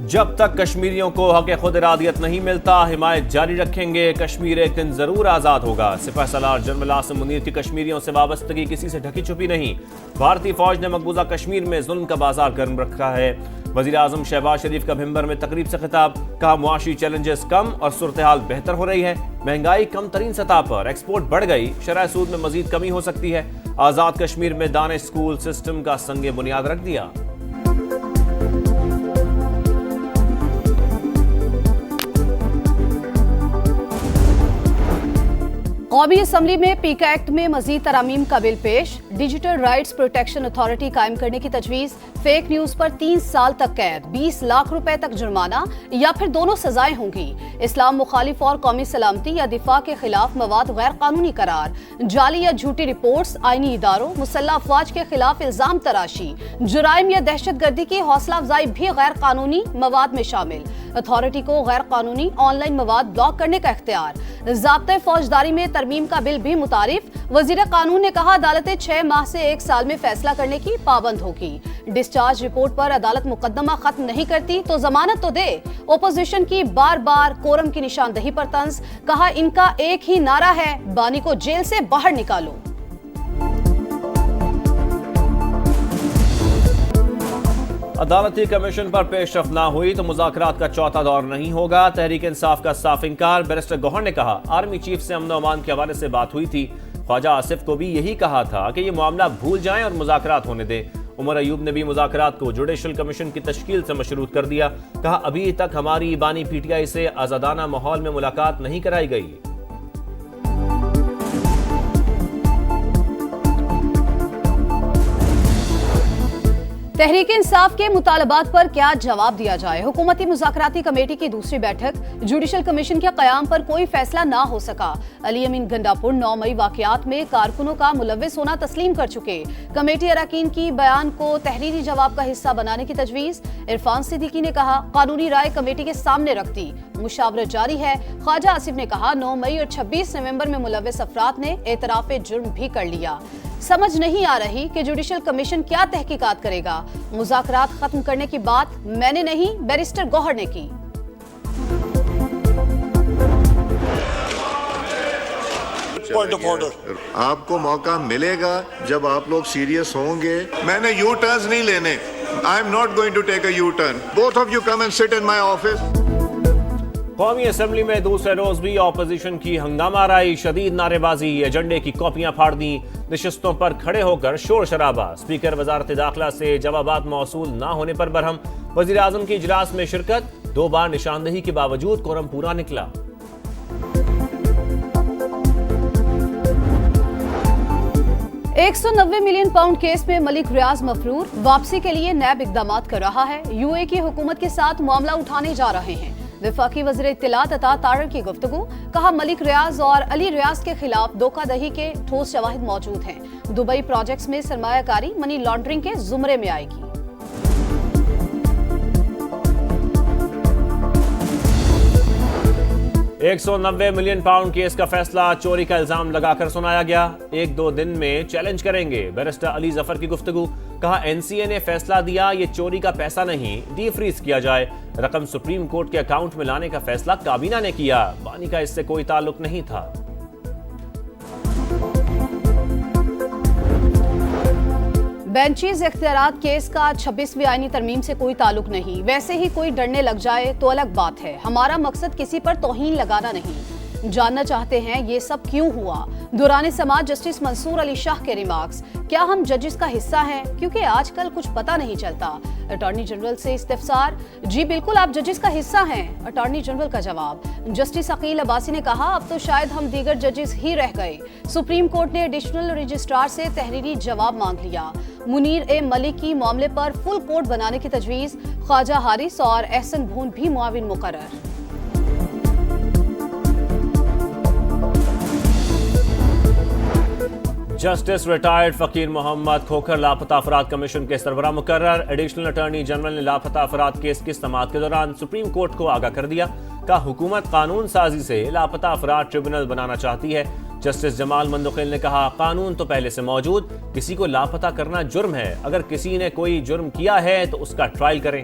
جب تک کشمیریوں کو حق خود ارادیت نہیں ملتا حمایت جاری رکھیں گے، کشمیر ایک دن ضرور آزاد ہوگا۔ سپہ سالار جنرل عاصم منیر کی کشمیریوں سے وابستگی کسی سے ڈھکی چھپی نہیں۔ بھارتی فوج نے مقبوضہ کشمیر میں ظلم کا بازار گرم رکھا ہے۔ وزیر اعظم شہباز شریف کا بھمبر میں تقریب سے خطاب، کہا معاشی چیلنجز کم اور صورتحال بہتر ہو رہی ہے، مہنگائی کم ترین سطح پر، ایکسپورٹ بڑھ گئی، شرح سود میں مزید کمی ہو سکتی ہے۔ آزاد کشمیر میں دانش اسکول سسٹم کا سنگ بنیاد رکھ دیا۔ قومی اسمبلی میں پیکا ایکٹ میں مزید ترامیم کا بل پیش، ڈیجیٹل رائٹس پروٹیکشن اتھارٹی قائم کرنے کی تجویز، فیک نیوز پر 3 سال تک قید، 20 لاکھ روپے تک جرمانہ یا پھر دونوں سزائیں ہوں گی۔ اسلام مخالف اور قومی سلامتی یا دفاع کے خلاف مواد غیر قانونی قرار، جعلی یا جھوٹی رپورٹس آئینی اداروں، مسلح افواج کے خلاف الزام تراشی، جرائم یا دہشت گردی کی حوصلہ افزائی بھی غیر قانونی مواد میں شامل۔ اتھارٹی کو غیر قانونی آن لائن مواد بلاک کرنے کا اختیار۔ ضابطۂ فوجداری میں ترمیم کا بل بھی متعارف، وزیر قانون نے کہا عدالتیں 6 ماہ سے 1 سال میں فیصلہ کرنے کی پابند ہوگی۔ ڈسچارج رپورٹ پر عدالت مقدمہ ختم نہیں کرتی تو ضمانت تو دے۔ اپوزیشن کی بار بار کورم کی نشاندہی پر طنز، کہا ان کا ایک ہی نعرہ ہے، بانی کو جیل سے باہر نکالو۔ عدالتی کمیشن پر پیش رفت نہ ہوئی تو مذاکرات کا چوتھا دور نہیں ہوگا، تحریک انصاف کا صاف انکار۔ بیرسٹر گوہر نے کہا آرمی چیف سے امن و امان کے حوالے سے بات ہوئی تھی، خواجہ آصف کو بھی یہی کہا تھا کہ یہ معاملہ بھول جائیں اور مذاکرات ہونے دیں۔ عمر ایوب نے بھی مذاکرات کو جوڈیشل کمیشن کی تشکیل سے مشروط کر دیا، کہا ابھی تک ہماری بانی پی ٹی آئی سے آزادانہ ماحول میں ملاقات نہیں کرائی گئی۔ تحریک انصاف کے مطالبات پر کیا جواب دیا جائے؟ حکومتی مذاکراتی کمیٹی کی دوسری بیٹھک، جوڈیشل کمیشن کے قیام پر کوئی فیصلہ نہ ہو سکا۔ علی امین گنڈاپور 9 مئی واقعات میں کارکنوں کا ملوث ہونا تسلیم کر چکے۔ کمیٹی اراکین کی بیان کو تحریری جواب کا حصہ بنانے کی تجویز۔ عرفان صدیقی نے کہا قانونی رائے کمیٹی کے سامنے رکھ دی، مشاورت جاری ہے۔ خواجہ آصف نے کہا 9 مئی اور 26 نومبر میں ملوث افراد نے اعتراف جرم بھی کر لیا۔ سمجھ نہیں آ رہی کہ جوڈیشل کمیشن کیا تحقیقات کرے گا۔ مذاکرات ختم کرنے کی بات میں نے نہیں، بیرسٹر گوہر نے کی۔ آپ کو موقع ملے گا جب آپ لوگ سیریس ہوں گے۔ میں نے یو ٹرنز نہیں لینے۔ I am not going to take a U-turn. Both of you come and sit in my office. قومی اسمبلی میں دوسرے روز بھی اپوزیشن کی ہنگامہ آرائی، شدید نعرے بازی، ایجنڈے کی کاپیاں پھاڑ دیں، نشستوں پر کھڑے ہو کر شور شرابہ۔ اسپیکر وزارت داخلہ سے جوابات موصول نہ ہونے پر برہم۔ وزیر اعظم کی اجلاس میں شرکت، 2 بار نشاندہی کے باوجود کورم پورا نکلا۔ 190 ملین پاؤنڈ کیس میں ملک ریاض مفرور، واپسی کے لیے نیب اقدامات کر رہا ہے۔ یو اے کی حکومت کے ساتھ معاملہ اٹھانے جا رہے ہیں۔ وفاقی وزیر اطلاعات عطا طاہر کی گفتگو، کہا ملک ریاض اور علی ریاض کے خلاف دھوکہ دہی کے ٹھوس شواہد موجود ہیں۔ دبئی پروجیکٹس میں سرمایہ کاری منی لانڈرنگ کے زمرے میں آئے گی۔ £190 ملین کیس کا فیصلہ چوری کا الزام لگا کر سنایا گیا، 1-2 دن میں چیلنج کریں گے۔ بیرسٹر علی ظفر کی گفتگو، کہا این سی اے نے فیصلہ دیا یہ چوری کا پیسہ نہیں، ڈی فریز کیا جائے۔ رقم سپریم کورٹ کے اکاؤنٹ میں لانے کا فیصلہ کابینہ نے کیا، بانی کا اس سے کوئی تعلق نہیں تھا۔ بینچیز اختیارات کیس کا 26ویں آئینی ترمیم سے کوئی تعلق نہیں، ویسے ہی کوئی ڈرنے لگ جائے تو الگ بات ہے۔ ہمارا مقصد کسی پر توہین لگانا نہیں۔ جاننا چاہتے ہیں یہ سب کیوں ہوا؟ دوران سماعت جسٹس منصور علی شاہ کے ریمارکس، کیا ہم ججز کا حصہ ہیں؟ کیونکہ آج کل کچھ پتہ نہیں چلتا۔ اٹارنی جنرل سے استفسار، جی بالکل آپ ججز کا حصہ ہیں۔ اٹارنی جنرل کا جواب، جسٹس عقیل عباسی نے کہا اب تو شاید ہم دیگر ججز ہی رہ گئے۔ سپریم کورٹ نے ایڈیشنل رجسٹرار سے تحریری جواب مانگ لیا۔ منیر اے ملک کی معاملے پر فل کورٹ بنانے کی تجویز، خواجہ حارث اور احسن بھون بھی معاون مقرر۔ جسٹس ریٹائرڈ فقیر محمد کھوکھر لاپتہ افراد کمیشن کے سربراہ مقرر۔ ایڈیشنل اٹارنی جنرل نے لاپتہ افراد کیس کی سماعت کے دوران سپریم کورٹ کو آگاہ کر دیا، کہ حکومت قانون سازی سے لاپتہ افراد ٹریبونل بنانا چاہتی ہے۔ جسٹس جمال مندوخیل نے کہا قانون تو پہلے سے موجود، کسی کو لاپتہ کرنا جرم ہے، اگر کسی نے کوئی جرم کیا ہے تو اس کا ٹرائل کریں۔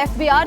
FBR